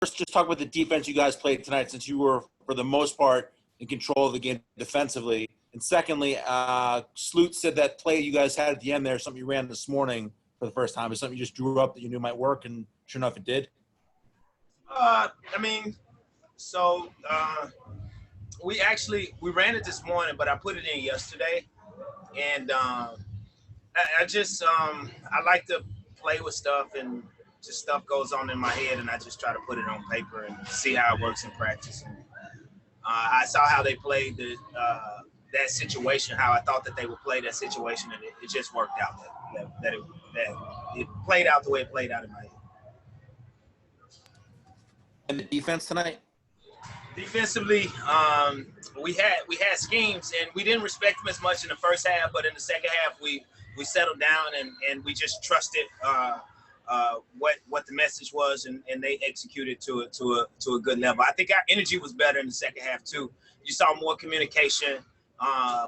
first, just talk about the defense you guys played tonight, since you were, for the most part, in control of the game defensively. And secondly, Sloot said that play you guys had at the end there, something you ran this morning for the first time, is something you just drew up that you knew might work, and sure enough, it did. We ran it this morning, but I put it in yesterday, and I like to play with stuff, and just stuff goes on in my head, and I just try to put it on paper and see how it works in practice. And, I saw how they played that situation, how I thought that they would play that situation, and it just worked out. That it played out the way it played out in my head. And the defense tonight? Defensively, we had schemes, and we didn't respect them as much in the first half, but in the second half we settled down and we just trusted what the message was, and they executed to a good level. I think our energy was better in the second half too. You saw more communication,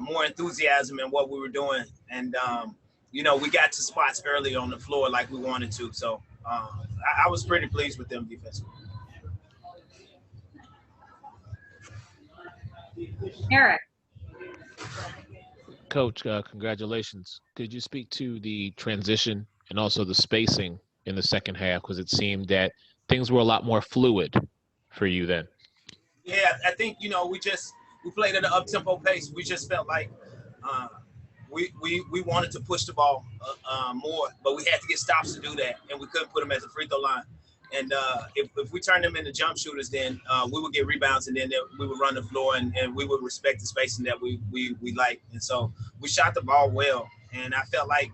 more enthusiasm in what we were doing, and we got to spots early on the floor like we wanted to. So I was pretty pleased with them defensively. Eric. Coach, congratulations. Could you speak to the transition and also the spacing in the second half? Because it seemed that things were a lot more fluid for you then. Yeah, I think, we played at an up-tempo pace. We just felt like we wanted to push the ball more, but we had to get stops to do that, and we couldn't put them at the free throw line. And if we turned them into jump shooters, then we would get rebounds, and then we would run the floor, and we would respect the spacing that we like. And so we shot the ball well, and I felt like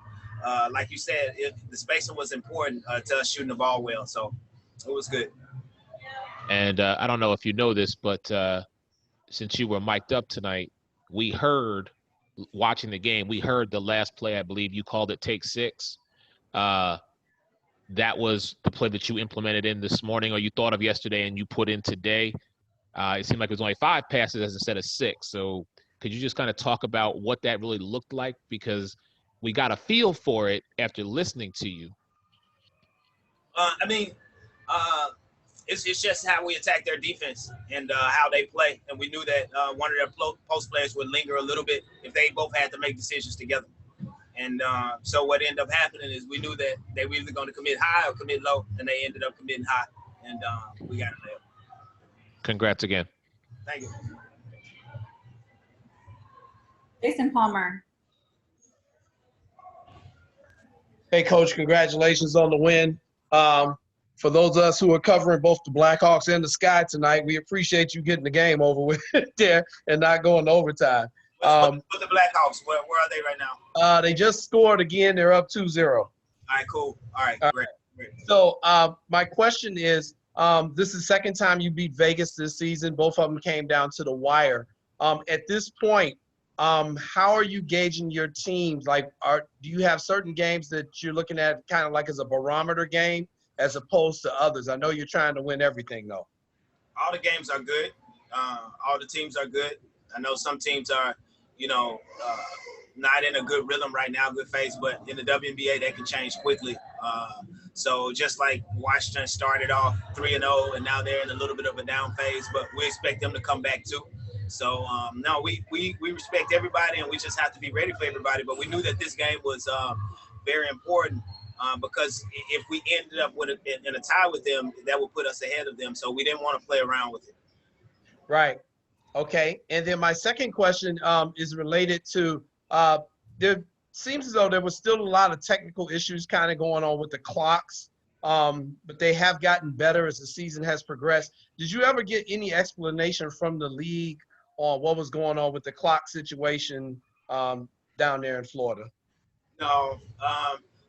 you said, the spacing was important to us shooting the ball well. So it was good. And I don't know if you know this, but since you were mic'd up tonight, we heard, watching the game, we heard the last play, I believe you called it take 6. That was the play that you implemented in this morning, or you thought of yesterday and you put in today. It seemed like it was only 5 passes instead of 6. So could you just kind of talk about what that really looked like? Because we got a feel for it after listening to you. It's just how we attack their defense and how they play. And we knew that one of their post players would linger a little bit if they both had to make decisions together. And so what ended up happening is we knew that they were either going to commit high or commit low, and they ended up committing high. And we got it there. Congrats again. Thank you. Jason Palmer. Hey, Coach, congratulations on the win. For those of us who are covering both the Blackhawks and the Sky tonight, we appreciate you getting the game over with there and not going to overtime. With the Blackhawks, where are they right now? They just scored again. They're up 2-0. All right, cool. All right, great. So my question is, this is the second time you beat Vegas this season. Both of them came down to the wire. At this point, how are you gauging your teams? Like, do you have certain games that you're looking at kind of like as a barometer game as opposed to others? I know you're trying to win everything, though. All the games are good. All the teams are good. I know some teams are, not in a good rhythm right now, good phase, but in the WNBA, they can change quickly. So just like Washington started off 3-0, and now they're in a little bit of a down phase, but we expect them to come back too. So, no, we respect everybody, and we just have to be ready for everybody. But we knew that this game was very important because if we ended up in a tie with them, that would put us ahead of them. So we didn't want to play around with it. Right. Okay. And then my second question is related to there seems as though there was still a lot of technical issues kind of going on with the clocks, but they have gotten better as the season has progressed. Did you ever get any explanation from the league on what was going on with the clock situation down there in Florida? No.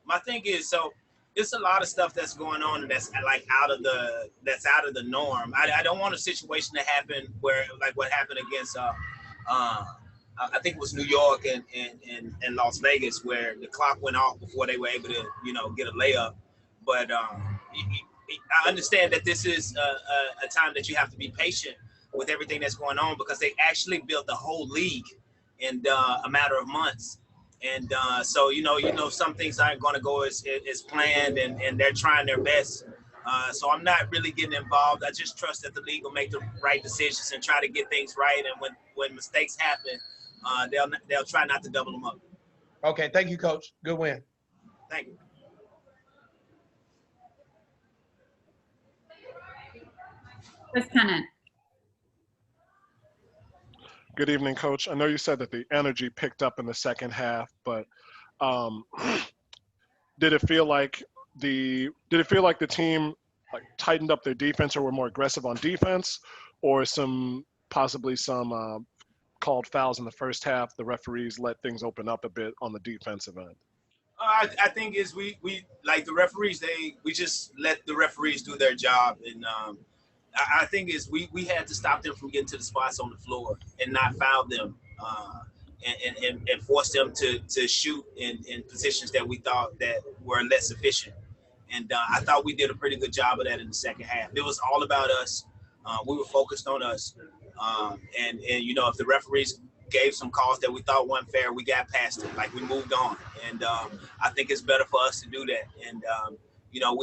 My thing is, so it's a lot of stuff that's going on that's like out of the norm. I don't want a situation to happen where like what happened against I think it was New York and Las Vegas, where the clock went off before they were able to get a layup. But I understand that this is a time that you have to be patient with everything that's going on, because they actually built the whole league in a matter of months. And so, some things aren't going to go as planned, and they're trying their best So I'm not really getting involved. I just trust that the league will make the right decisions and try to get things right. And when mistakes happen, they'll try not to double them up. Okay, thank you, Coach. Good win. Thank you. Chris Tennant. Good evening, Coach. I know you said that the energy picked up in the second half, but did it feel like the team tightened up their defense or were more aggressive on defense, or possibly some called fouls in the first half? The referees let things open up a bit on the defensive end. I think is we like the referees. We just let the referees do their job, and I think is we had to stop them from getting to the spots on the floor and not foul them, and force them to shoot in positions that we thought that were less efficient. And I thought we did a pretty good job of that in the second half. It was all about us. We were focused on us, and you know, if the referees gave some calls that we thought weren't fair, we got past it. Like, we moved on, and I think it's better for us to do that. And you know,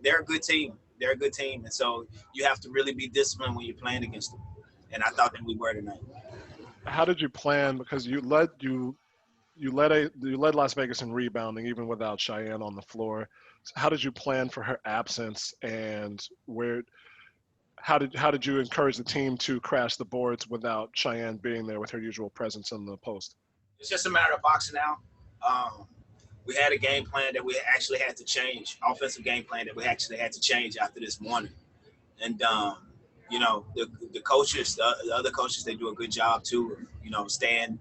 they're a good team. They're a good team, and so you have to really be disciplined when you're playing against them. And I thought that we were tonight. How did you plan? Because you led Las Vegas in rebounding even without Cheyenne on the floor. So how did you plan for her absence, and how did you encourage the team to crash the boards without Cheyenne being there with her usual presence in the post? It's just a matter of boxing out. We had a game plan that we actually had to change, offensive game plan that we actually had to change after this morning. And, you know, the coaches, the other coaches, they do a good job too, you know, staying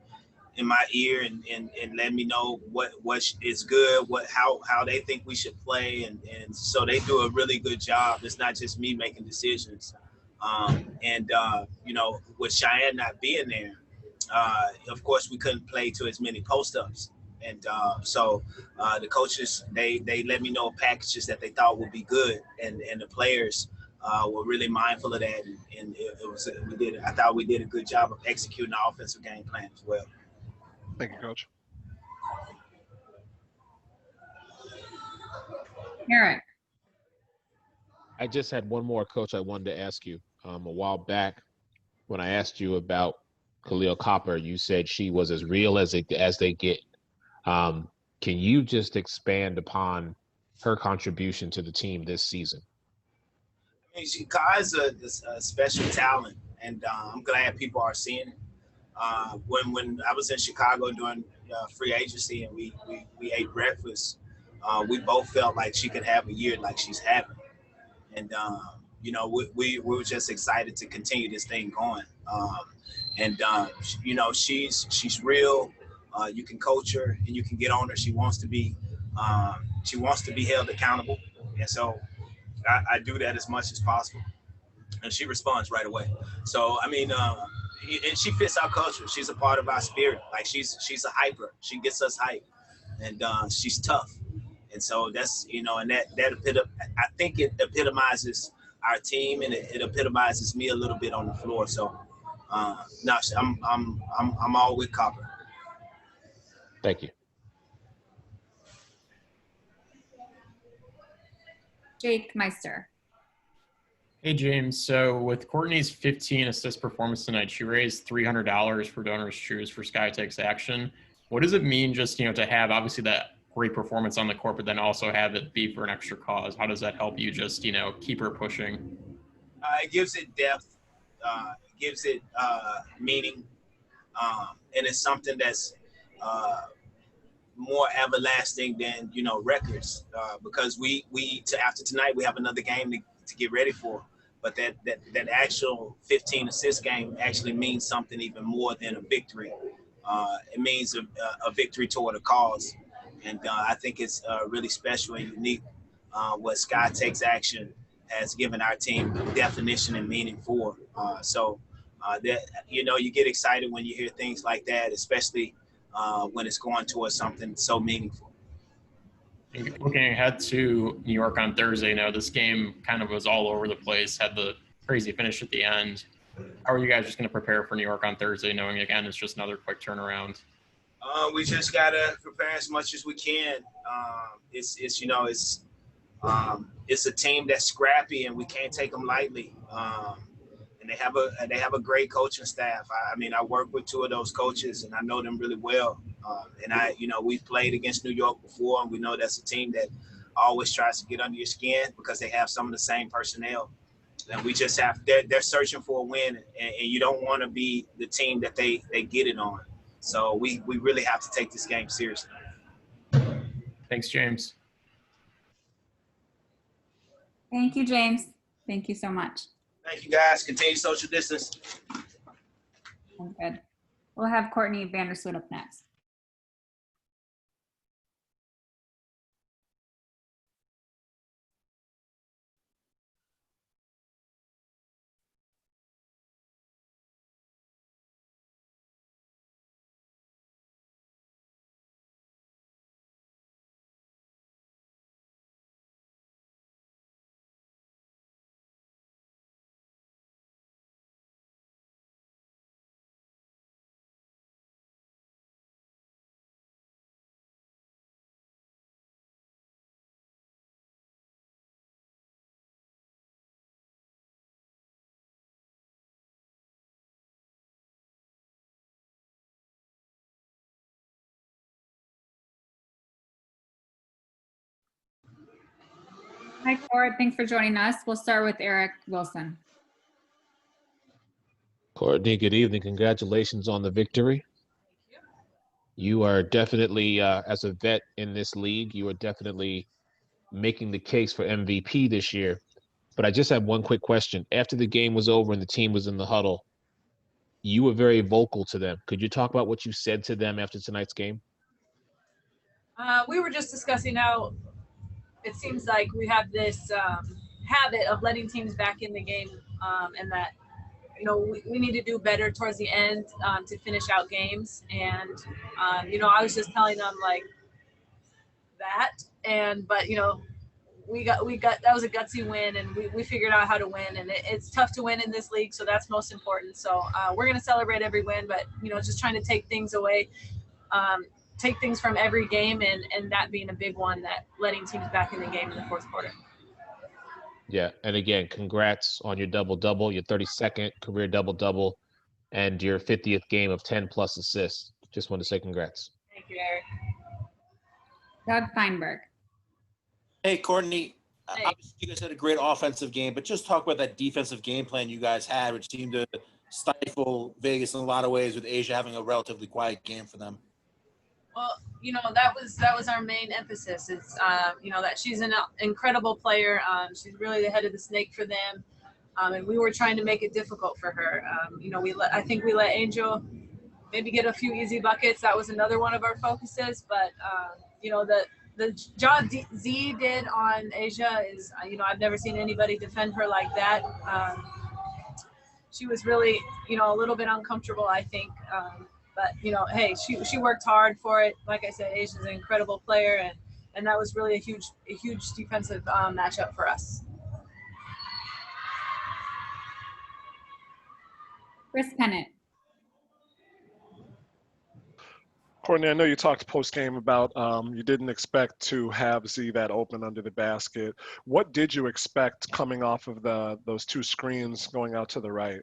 in my ear and letting me know what is good, how they think we should play. And so they do a really good job. It's not just me making decisions. You know, with Cheyenne not being there, of course we couldn't play to as many post-ups. And so the coaches, they let me know packages that they thought would be good, and the players were really mindful of that. And I thought we did a good job of executing our offensive game plan as well. Thank you, Coach. Eric. I just had one more, Coach, I wanted to ask you. A while back when I asked you about Kahleah Copper, you said she was as real as they get. Can you just expand upon her contribution to the team this season? I mean, Kai's a special talent, and I'm glad people are seeing it. When I was in Chicago during free agency and we ate breakfast, we both felt like she could have a year like she's having. And, you know, we were just excited to continue this thing going. You know, she's real. You can coach her and you can get on her. She wants to be held accountable. And so I do that as much as possible. And she responds right away. So, I mean, and she fits our culture. She's a part of our spirit. Like, she's a hyper. She gets us hyped, and she's tough. And so that's, you know, and that I think it epitomizes our team, and it epitomizes me a little bit on the floor. So, no, I'm all with Copper. Thank you. Jake Meister. Hey, James. So with Courtney's 15 assist performance tonight, she raised $300 for Donors Choose for Sky Takes Action. What does it mean just, you know, to have obviously that great performance on the court, but then also have it be for an extra cause? How does that help you just, you know, keep her pushing? It gives it depth. It gives it meaning. And it's something that's more everlasting than, you know, records. Because after tonight, we have another game to get ready for. But that actual 15 assist game actually means something even more than a victory. It means a victory toward a cause. And I think it's really special and unique what Sky Takes Action has given our team definition and meaning for. That, you know, you get excited when you hear things like that, especially when it's going towards something so meaningful. Looking ahead to New York on Thursday, you know, this game kind of was all over the place, had the crazy finish at the end. How are you guys just going to prepare for New York on Thursday, knowing, again, it's just another quick turnaround? We just got to prepare as much as we can. You know, It's a team that's scrappy, and we can't take them lightly. And they have a great coaching staff. I mean, I work with two of those coaches, and I know them really well. We've played against New York before, and we know that's a team that always tries to get under your skin because they have some of the same personnel. And we just they're searching for a win, and you don't want to be the team that they get it on. So we really have to take this game seriously. Thanks, James. Thank you, James. Thank you so much. Thank you, guys. Continue social distance. Sounds good. We'll have Courtney Vandersloot up next. Hi, Court. Thanks for joining us. We'll start with Eric Wilson. Courtney, good evening. Congratulations on the victory. You are definitely, as a vet in this league, you are definitely making the case for MVP this year. But I just have one quick question. After the game was over and the team was in the huddle, you were very vocal to them. Could you talk about what you said to them after tonight's game? We were just discussing how it seems like we have this habit of letting teams back in the game, and that we need to do better towards the end to finish out games. And I was just telling them like that, but we got that was a gutsy win, and we figured out how to win, and it's tough to win in this league, so that's most important. So we're gonna celebrate every win, but just trying to take things away. Take things from every game, and that being a big one, that letting teams back in the game in the fourth quarter. Yeah, and again, congrats on your double-double, your 32nd career double-double, and your 50th game of 10-plus assists. Just wanted to say congrats. Thank you, Eric. Doug Feinberg. Hey, Courtney. Hey. Obviously, you guys had a great offensive game, but just talk about that defensive game plan you guys had, which seemed to stifle Vegas in a lot of ways, with Asia having a relatively quiet game for them. Well, that was our main emphasis. It's that she's an incredible player. She's really the head of the snake for them, and we were trying to make it difficult for her. I think we let Angel maybe get a few easy buckets. That was another one of our focuses. But the job Z did on Asia is I've never seen anybody defend her like that. She was really a little bit uncomfortable, I think. But hey, she worked hard for it. Like I said, Asia's an incredible player, and that was really a huge defensive matchup for us. Chris Pennant. Courtney, I know you talked post-game about you didn't expect to have Z that open under the basket. What did you expect coming off of those two screens going out to the right?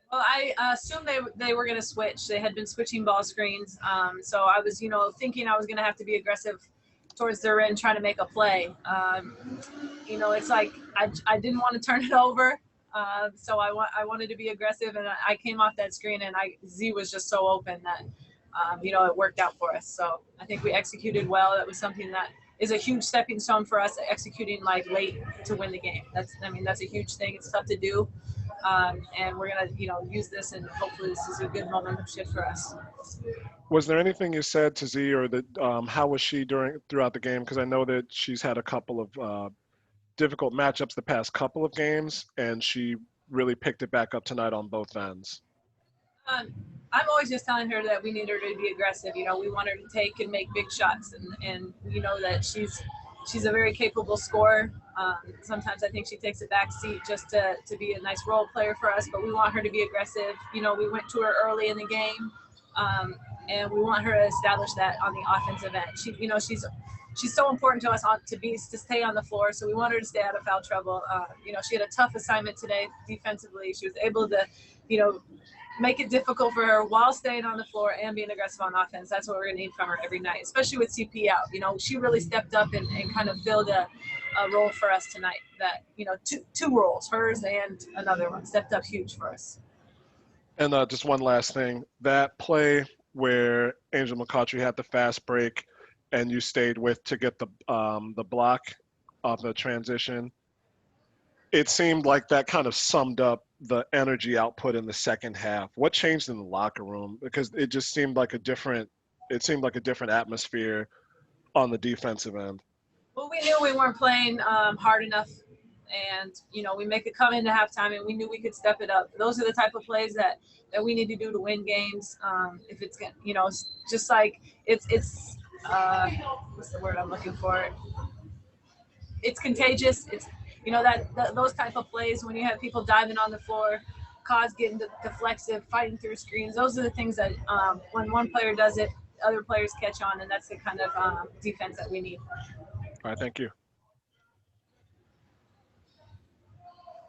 Well, I assumed they were going to switch. They had been switching ball screens. So I was, thinking I was going to have to be aggressive towards their end, trying to make a play. It's like I didn't want to turn it over. So I wanted to be aggressive, and I came off that screen, and Z was just so open that, it worked out for us. So I think we executed well. That was something that is a huge stepping stone for us, executing like late to win the game. That's a huge thing. It's tough to do. And we're going to, use this, and hopefully this is a good momentum shift for us. Was there anything you said to Z, or that how was she throughout the game? Because I know that she's had a couple of difficult matchups the past couple of games, and she really picked it back up tonight on both ends. I'm always just telling her that we need her to be aggressive. We want her to take and make big shots, and we know that she's a very capable scorer. Sometimes I think she takes a back seat just to be a nice role player for us, but we want her to be aggressive. We went to her early in the game, and we want her to establish that on the offensive end. she's so important to us to stay on the floor. So we want her to stay out of foul trouble. She had a tough assignment today defensively. She was able to, make it difficult for her while staying on the floor and being aggressive on offense. That's what we're going to need from her every night, especially with CP out. She really stepped up and kind of filled a role for us tonight. That, two roles, hers and another one, stepped up huge for us. And just one last thing, that play where Angel McCautry had the fast break and you stayed with to get the block of the transition, it seemed like that kind of summed up the energy output in the second half. What changed in the locker room? Because it just seemed like a different atmosphere on the defensive end. Well, we knew we weren't playing hard enough, and we make it come into halftime, and we knew we could step it up. Those are the type of plays that we need to do to win games. If it's just like it's what's the word I'm looking for? It's contagious. It's those type of plays when you have people diving on the floor, cause getting deflexive, fighting through screens. Those are the things that when one player does it, other players catch on, and that's the kind of defense that we need. All right, thank you.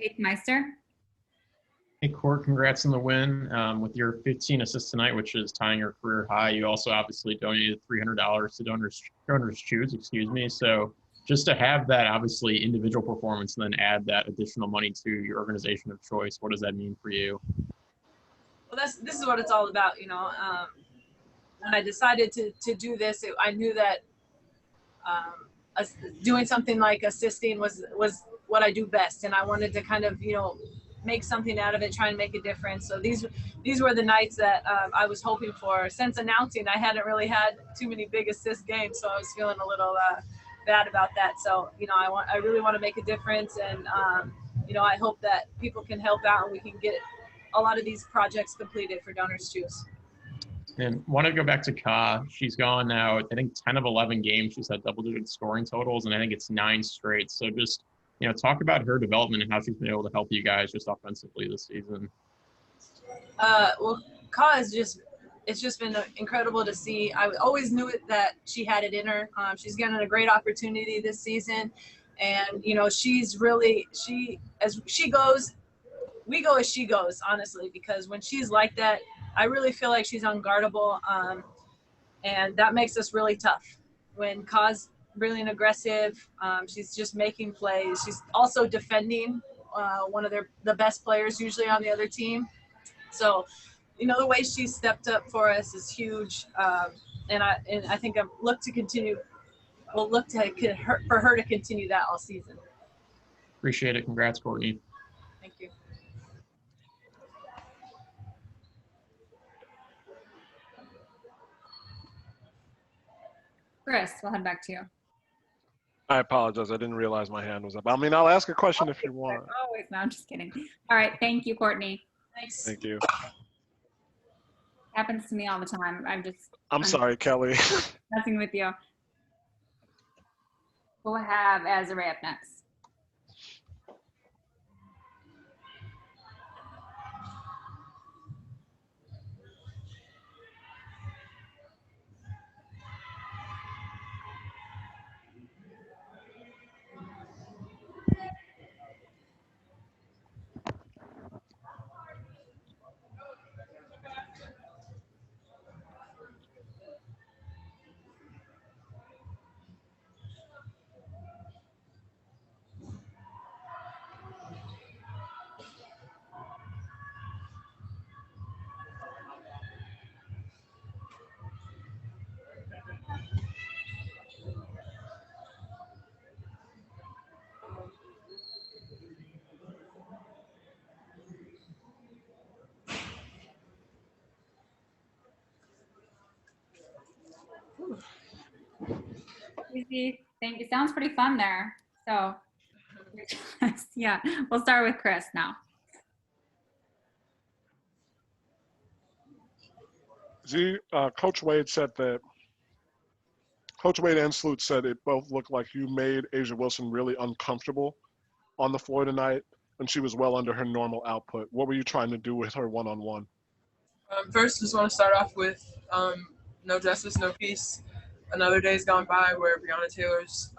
Jake Meister. Hey, Court, congrats on the win. With your 15 assists tonight, which is tying your career high, you also obviously donated $300 to Donors Choose, So just to have that obviously individual performance and then add that additional money to your organization of choice, what does that mean for you? Well, this is what it's all about. When I decided to do this, I knew that doing something like assisting was what I do best, and I wanted to kind of make something out of it, try and make a difference. So these were the nights that I was hoping for. Since announcing, I hadn't really had too many big assist games, so I was feeling a little bad about that. So I really want to make a difference, and I hope that people can help out and we can get a lot of these projects completed for Donors Choose. And want to go back to Ka. She's gone now, I think 10 of 11 games. She's had double-digit scoring totals, and I think it's 9 straight. So just talk about her development and how she's been able to help you guys just offensively this season. Well, Ka is it's just been incredible to see. I always knew that she had it in her. She's getting a great opportunity this season, and she's really as she goes, we go as she goes, honestly, because when she's like that, I really feel like she's unguardable, and that makes us really tough. When Ka's really aggressive, she's just making plays. She's also defending one of the best players usually on the other team. So, the way she stepped up for us is huge, and I think we'll look for her to continue that all season. Appreciate it. Congrats, Courtney. Thank you. Chris, we'll head back to you. I apologize. I didn't realize my hand was up. I mean, I'll ask a question if you want. Always. No, I'm just kidding. All right. Thank you, Courtney. Thanks. Thank you. Happens to me all the time. I'm sorry, Kelly. Messing with you. We'll have Azurá up next. Easy. Thank you. Sounds pretty fun there. So, yeah, we'll start with Chris now. Coach Wade and Sloot said it both looked like you made A'ja Wilson really uncomfortable on the floor tonight, and she was well under her normal output. What were you trying to do with her one-on-one? First, just want to start off with no justice, no peace. another day's gone by where Breonna Taylor's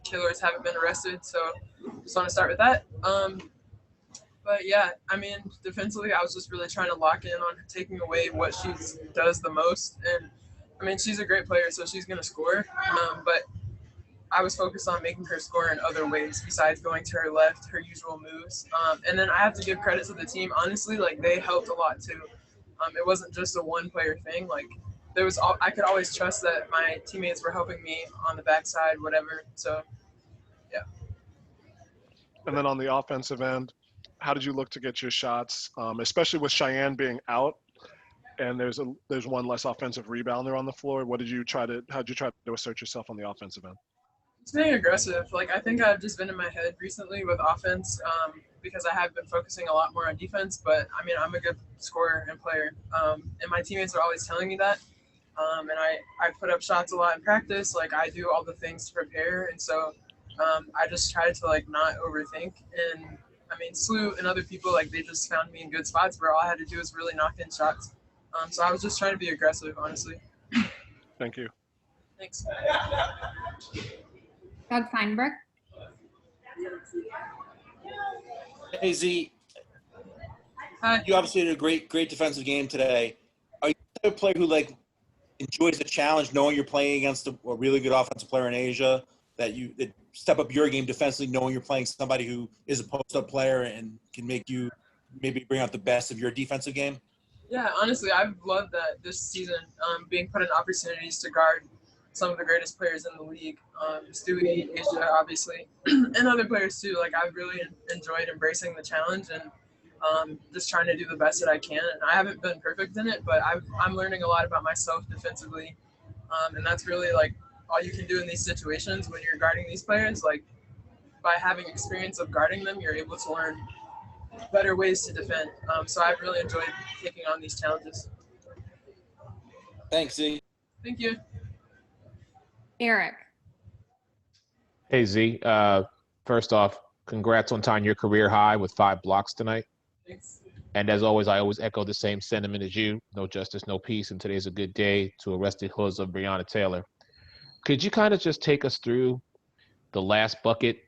killers haven't been arrested. So just want to start with that. But yeah, I mean, defensively, I was just really trying to lock in on taking away what she does the most. And I mean, she's a great player, so she's going to score. But I was focused on making her score in other ways besides going to her left, her usual moves. And then I have to give credit to the team. Honestly, like they helped a lot too. It wasn't just a one-player thing. Like I could always trust that my teammates were helping me on the backside, whatever. So, yeah. And then on the offensive end, how did you look to get your shots, especially with Cheyenne being out, and there's one less offensive rebounder on the floor? How'd you try to assert yourself on the offensive end? It's being aggressive. Like I think I've just been in my head recently with offense because I have been focusing a lot more on defense. But I mean, I'm a good scorer and player, and my teammates are always telling me that. And I put up shots a lot in practice. Like I do all the things to prepare, and so I just try to like not overthink. And I mean, Sloot and other people, like they just found me in good spots where all I had to do was really knock in shots. So I was just trying to be aggressive, honestly. Thank you. Thanks. Doug Feinberg. Hey, Z. Hi. You obviously had a great defensive game today. Are you the type of player who like enjoys the challenge, knowing you're playing against a really good offensive player in Asia, that step up your game defensively, knowing you're playing somebody who is a post-up player and can make you maybe bring out the best of your defensive game? Yeah, honestly, I've loved that this season, being put in opportunities to guard some of the greatest players in the league, Stewie, Asia, obviously, and other players too. Like I've really enjoyed embracing the challenge and just trying to do the best that I can. And I haven't been perfect in it, but I'm learning a lot about myself defensively, and that's really like all you can do in these situations when you're guarding these players. Like by having experience of guarding them, you're able to learn better ways to defend. So I've really enjoyed taking on these challenges. Thanks, Z. Thank you. Eric. Hey, Z. First off, congrats on tying your career high with 5 blocks tonight. Thanks. And as always, I always echo the same sentiment as you. No justice, no peace. And today's a good day to arrest the hoods of Breonna Taylor. Could you kind of just take us through the last bucket,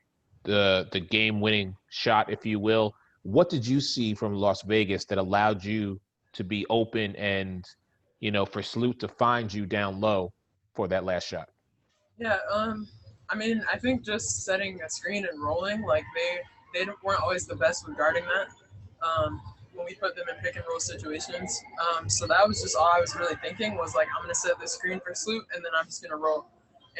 the game-winning shot, if you will? What did you see from Las Vegas that allowed you to be open and, for Sloot to find you down low for that last shot? Yeah, I mean, I think just setting a screen and rolling, like they weren't always the best with guarding that when we put them in pick and roll situations. So that was just all I was really thinking was like, I'm going to set the screen for Sloot and then I'm just going to roll.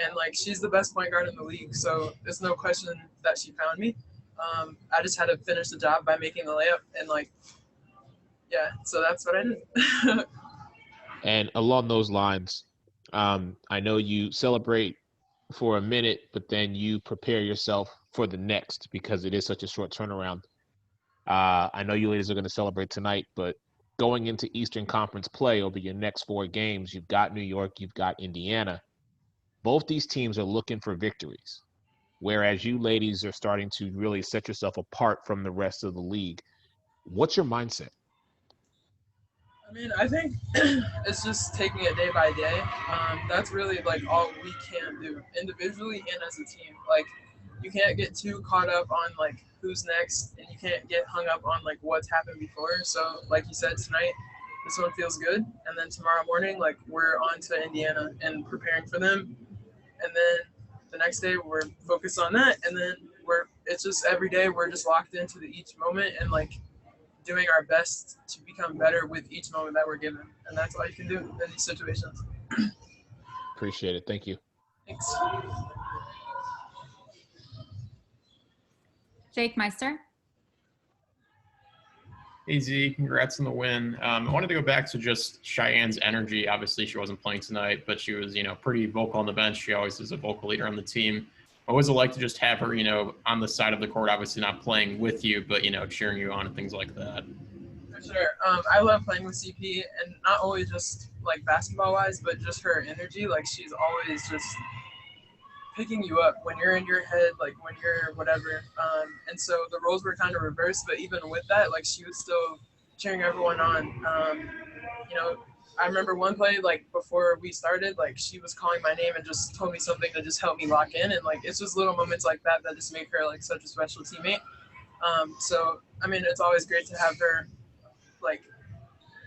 And like, she's the best point guard in the league. So there's no question that she found me. I just had to finish the job by making the layup and like, yeah, so that's what I did. And along those lines, I know you celebrate for a minute, but then you prepare yourself for the next because it is such a short turnaround. I know you ladies are going to celebrate tonight, but going into Eastern Conference play over your next 4 games, you've got New York, you've got Indiana. Both these teams are looking for victories, whereas you ladies are starting to really set yourself apart from the rest of the league. What's your mindset? I mean, I think it's just taking it day by day. That's really like all we can do individually and as a team. Like you can't get too caught up on like who's next and you can't get hung up on like what's happened before. So like you said, tonight, this one feels good. And then tomorrow morning, like we're on to Indiana and preparing for them. And then the next day we're focused on that. And then it's just every day we're just locked into each moment and like doing our best to become better with each moment that we're given. And that's all you can do in these situations. Appreciate it. Thank you. Thanks. Jake Meister. Hey, Z, congrats on the win. I wanted to go back to just Cheyenne's energy. Obviously, she wasn't playing tonight, but she was, pretty vocal on the bench. She always is a vocal leader on the team. What was it like to just have her, on the side of the court, obviously not playing with you, but, cheering you on and things like that? For sure. I love playing with CP, and not only just, like, basketball-wise, but just her energy. Like, she's always just picking you up when you're in your head, like, when you're whatever. And so the roles were kind of reversed, but even with that, like, she was still cheering everyone on. I remember one play, like, before we started, like, she was calling my name and just told me something to just help me lock in. And, like, it's just little moments like that that just make her, like, such a special teammate. So, I mean, it's always great to have her, like,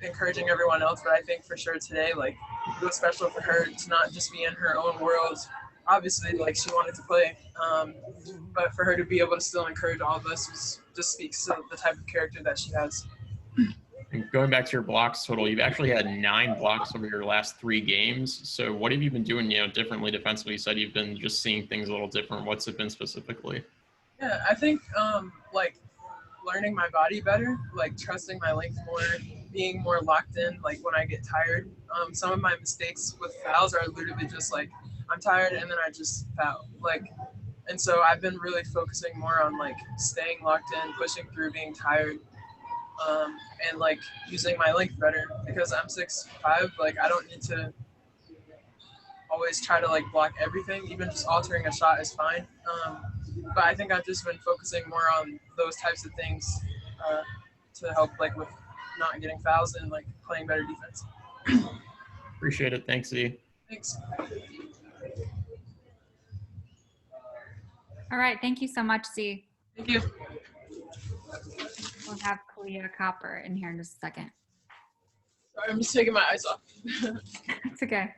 encouraging everyone else. But I think for sure today, like, it was special for her to not just be in her own world. Obviously, like, she wanted to play. But for her to be able to still encourage all of us just speaks to the type of character that she has. And going back to your blocks total, you've actually had 9 blocks over your last 3 games. So what have you been doing, differently defensively? You said you've been just seeing things a little different. What's it been specifically? Yeah, I think like learning my body better, like trusting my length more, being more locked in, like when I get tired. Some of my mistakes with fouls are literally just like I'm tired and then I just foul. And so I've been really focusing more on like staying locked in, pushing through, being tired. And like using my length better because I'm 6'5", like I don't need to always try to like block everything. Even just altering a shot is fine. But I think I've just been focusing more on those types of things to help like with not getting fouls and like playing better defense. Appreciate it. Thanks, Z. Thanks. All right. Thank you so much, Z. Thank you. We'll have Kahleah Copper in here in just a second. Sorry, I'm just taking my eyes off. It's okay.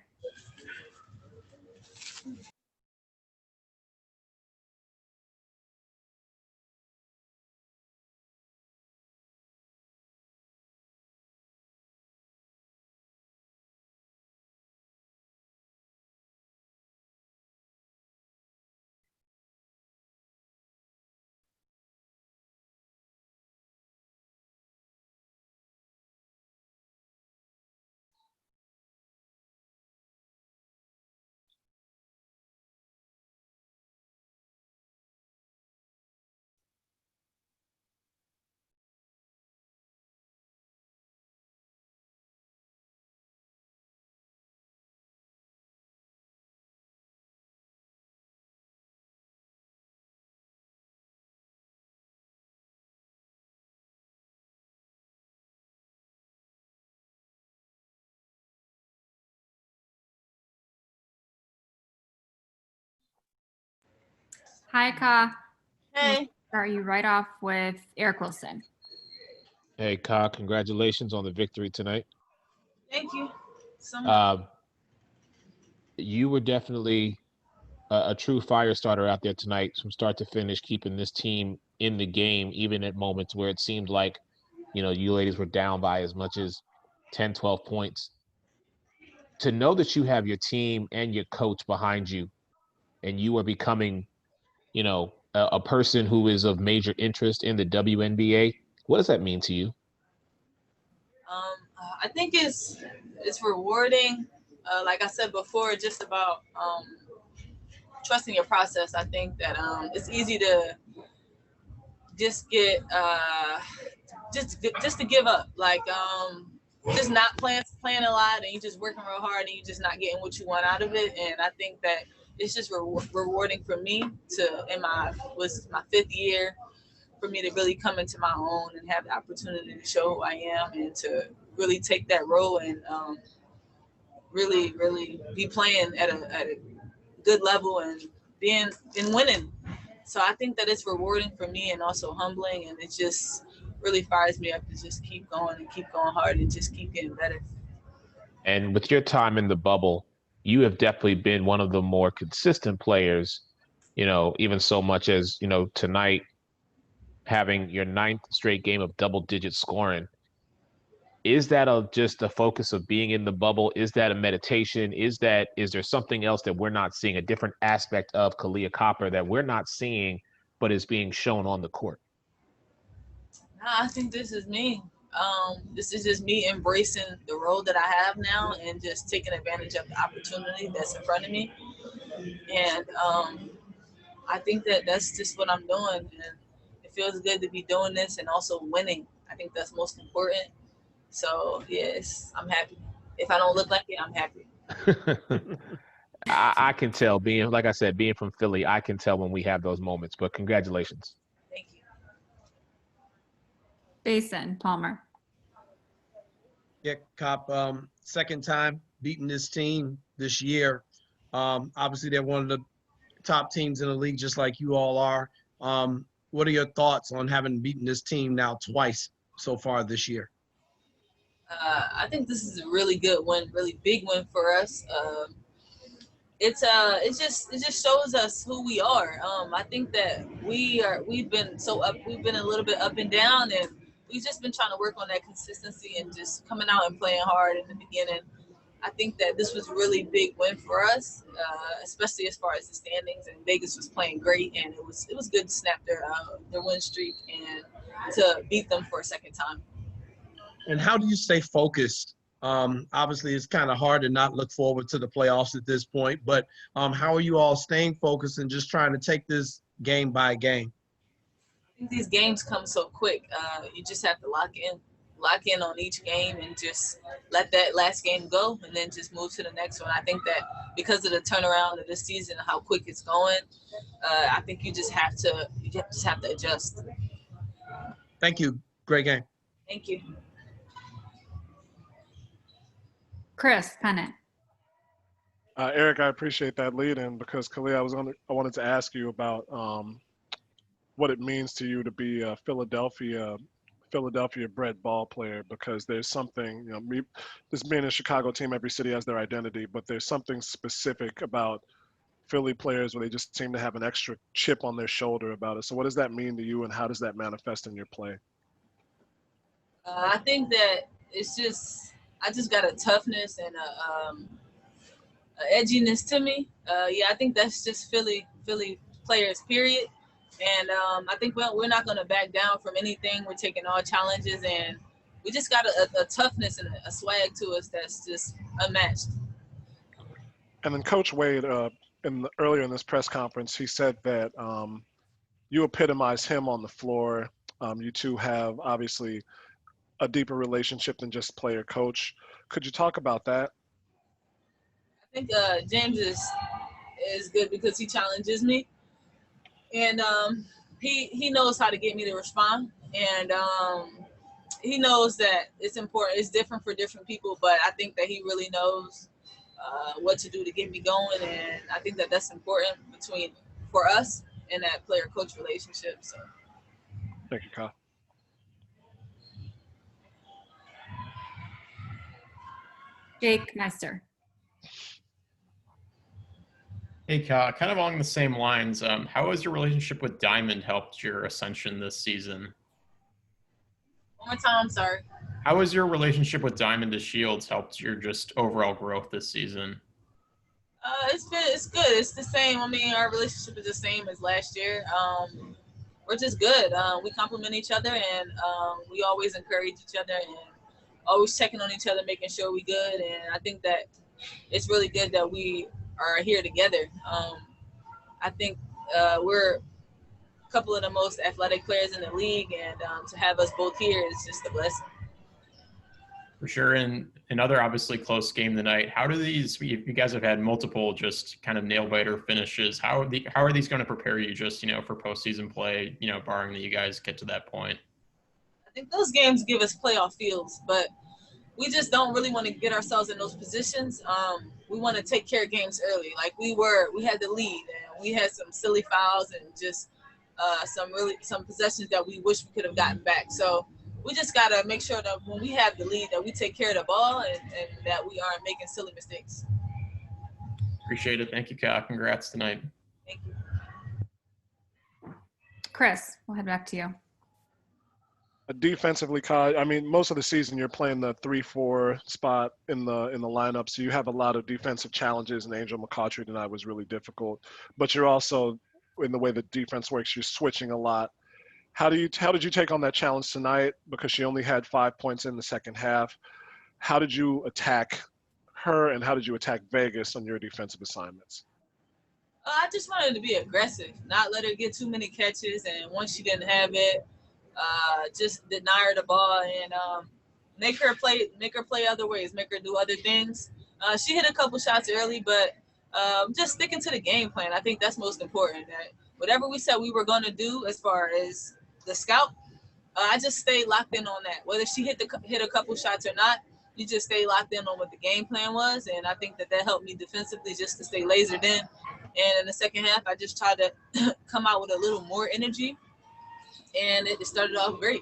Hi, Ka. Hey. Start you right off with Eric Wilson. Hey, Kyle, congratulations on the victory tonight. Thank you so much. You were definitely a true fire starter out there tonight from start to finish, keeping this team in the game, even at moments where it seemed like, you ladies were down by as much as 10, 12 points. To know that you have your team and your coach behind you and you are becoming, a person who is of major interest in the WNBA, what does that mean to you? I think it's rewarding. Like I said before, just about trusting your process. I think that it's easy to just get just to give up, like just not playing a lot, and you just working real hard, and you just not getting what you want out of it. And I think that it's just rewarding for me was my 5th year, for me to really come into my own and have the opportunity to show who I am and to really take that role and really, really be playing at a good level and winning. So I think that it's rewarding for me and also humbling, and it just really fires me up to just keep going and keep going hard and just keep getting better. And with your time in the bubble, you have definitely been one of the more consistent players, even so much as, tonight having your 9th straight game of double-digit scoring. Is that just a focus of being in the bubble? Is that a meditation? Is there something else that we're not seeing, a different aspect of Kahleah Copper that we're not seeing, but is being shown on the court? I think this is me. This is just me embracing the role that I have now and just taking advantage of the opportunity that's in front of me. And I think that that's just what I'm doing. And it feels good to be doing this and also winning. I think that's most important. So, yes, I'm happy. If I don't look like it, I'm happy. I can tell, being from Philly, I can tell when we have those moments, but congratulations. Thank you. Jason Palmer. Yeah, Cop, second time beating this team this year. Obviously, they're one of the top teams in the league, just like you all are. What are your thoughts on having beaten this team now twice so far this year? I think this is a really good one, really big one for us. It just shows us who we are. I think that we've been a little bit up and down, and we've just been trying to work on that consistency and just coming out and playing hard in the beginning. I think that this was a really big win for us, especially as far as the standings. And Vegas was playing great, and it was good to snap their win streak and to beat them for a second time. And how do you stay focused? Obviously, it's kind of hard to not look forward to the playoffs at this point, but how are you all staying focused and just trying to take this game by game? I think these games come so quick. You just have to lock in on each game and just let that last game go and then just move to the next one. I think that because of the turnaround of this season and how quick it's going, I think you just have to adjust. Thank you. Great game. Thank you. Chris Pennant. Eric, I appreciate that lead in because Kahleah, I wanted to ask you about what it means to you to be a Philadelphia bred ball player, because there's something, this being a Chicago team, every city has their identity, but there's something specific about Philly players where they just seem to have an extra chip on their shoulder about it. So what does that mean to you, and how does that manifest in your play? I think that I just got a toughness and a edginess to me. I think that's just Philly players, period. And I think we're not going to back down from anything. We're taking all challenges, and we just got a toughness and a swag to us that's just unmatched. And then Coach Wade, earlier in this press conference, he said that you epitomize him on the floor. You two have obviously a deeper relationship than just player-coach. Could you talk about that? I think James is good because he challenges me, and he knows how to get me to respond, and he knows that it's important. It's different for different people, but I think that he really knows what to do to get me going, and I think that that's important for us in that player-coach relationship. So, thank you, Kyle. Jake Nestor. Hey, Ka, kind of along the same lines, how has your relationship with Diamond helped your ascension this season? one more time, I'm sorry. How has your relationship with Diamond to Shields helped your just overall growth this season? It's good. It's the same. I mean, our relationship is the same as last year. We're just good. We complement each other, and we always encourage each other, and always checking on each other, making sure we good. And I think that it's really good that we are here together. I think we're a couple of the most athletic players in the league, and to have us both here is just a blessing. For sure. And another obviously close game tonight. How do these, you guys have had multiple just kind of nail biter finishes. How are these going to prepare you just, for postseason play, barring that you guys get to that point? I think those games give us playoff feels, but we just don't really want to get ourselves in those positions. We want to take care of games early. Like we had the lead, and we had some silly fouls and just some possessions that we wish we could have gotten back. So we just got to make sure that when we have the lead that we take care of the ball and that we aren't making silly mistakes. Appreciate it. Thank you, Kyle. Congrats tonight. Thank you. Chris, we'll head back to you. Defensively, Kyle, I mean, most of the season you're playing the 3-4 spot in the lineup, so you have a lot of defensive challenges, and Angel McCautry tonight was really difficult. But you're also, in the way that defense works, you're switching a lot. How did you take on that challenge tonight? Because she only had 5 points in the second half. How did you attack her, and how did you attack Vegas on your defensive assignments? I just wanted to be aggressive, not let her get too many catches, and once she didn't have it, just deny her the ball and make her play other ways, make her do other things. She hit a couple shots early, but just sticking to the game plan. I think that's most important. That whatever we said we were going to do as far as the scout, I just stayed locked in on that. Whether she hit a couple shots or not, you just stay locked in on what the game plan was, and I think that helped me defensively just to stay lasered in. And in the second half, I just tried to come out with a little more energy, and it started off great.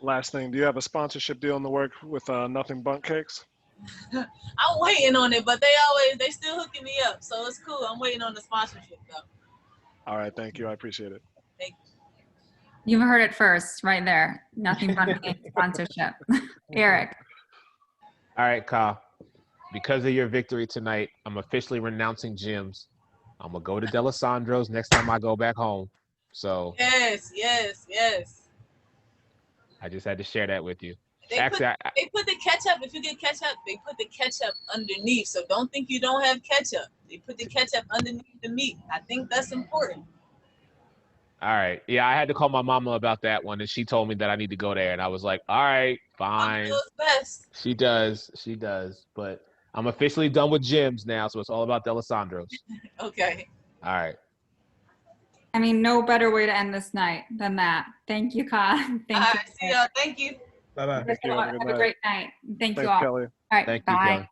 Last thing, do you have a sponsorship deal in the work with Nothing Bundt Cakes? I'm waiting on it, but they still hooking me up, so it's cool. I'm waiting on the sponsorship though. All right, thank you. I appreciate it. Thank you. You heard it first, right there. Nothing but sponsorship. Eric. All right, Kyle. Because of your victory tonight, I'm officially renouncing gyms. I'm gonna go to Delisandro's next time I go back home. So Yes. I just had to share that with you. They Actually, put the ketchup. If you get ketchup, they put the ketchup underneath. So don't think you don't have ketchup. They put the ketchup underneath the meat. I think that's important. all right. Yeah, I had to call my mama about that one, and she told me that I need to go there, and I was like, all right, fine. Mama knows best. She does. But I'm officially done with gyms now, so it's all about Delisandro's. Okay. All right. I mean, no better way to end this night than that. Thank you, Kyle. Thank All you. right. See y'all. Thank you. Bye-bye. Have a great night. Thank Thanks, you all. Kelly. All right. Thank you, bye. Kelly.